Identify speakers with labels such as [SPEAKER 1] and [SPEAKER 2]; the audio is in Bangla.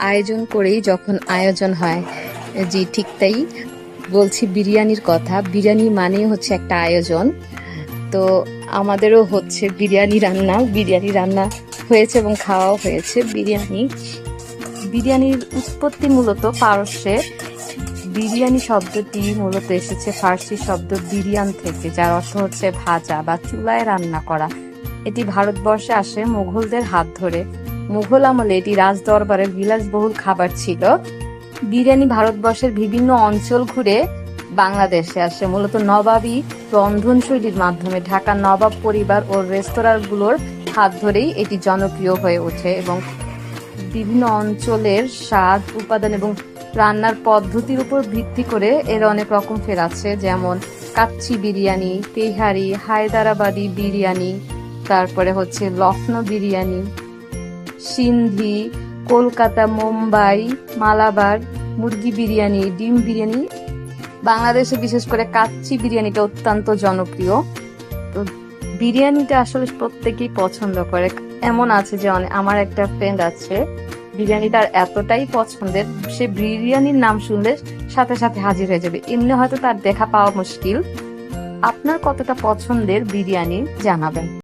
[SPEAKER 1] আয়োজন করেই যখন আয়োজন হয়। জি, ঠিক তাই বলছি, বিরিয়ানির কথা। বিরিয়ানি মানেই হচ্ছে একটা আয়োজন। তো আমাদেরও হচ্ছে বিরিয়ানি রান্না হয়েছে এবং খাওয়াও হয়েছে। বিরিয়ানির উৎপত্তি মূলত পারস্যে। বিরিয়ানি শব্দটি মূলত এসেছে ফার্সি শব্দ বিরিয়ান থেকে, যার অর্থ হচ্ছে ভাজা বা চুলায় রান্না করা। এটি ভারতবর্ষে আসে মুঘলদের হাত ধরে। মুঘল আমলে এটি রাজদরবারের বিলাসবহুল খাবার ছিল। বিরিয়ানি ভারতবর্ষের বিভিন্ন অঞ্চল ঘুরে বাংলাদেশে আসে মূলত নবাবী রন্ধনশৈলীর মাধ্যমে। ঢাকার নবাব পরিবার ও রেস্তোরাঁগুলোর হাত ধরেই এটি জনপ্রিয় হয়ে ওঠে এবং বিভিন্ন অঞ্চলের স্বাদ, উপাদান এবং রান্নার পদ্ধতির উপর ভিত্তি করে এর অনেক রকম ফের আছে, যেমন কাচ্চি বিরিয়ানি, তেহারি, হায়দ্রাবাদি বিরিয়ানি, তারপরে হচ্ছে লখনৌ বিরিয়ানি, সিন্ধি, কলকাতা, মুম্বাই, মালাবার, মুরগি বিরিয়ানি, ডিম বিরিয়ানি। বাংলাদেশে বিশেষ করে কাচ্চি বিরিয়ানিটা অত্যন্ত জনপ্রিয়। তো বিরিয়ানিটা আসলে প্রত্যেকেই পছন্দ করে। এমন আছে যে আমার একটা ফ্রেন্ড আছে, বিরিয়ানি তার এতটাই পছন্দের, সে বিরিয়ানির নাম শুনলে সাথে সাথে হাজির হয়ে যাবে। এমনি হয়তো তার দেখা পাওয়া মুশকিল। আপনার কতটা পছন্দের বিরিয়ানি জানাবেন।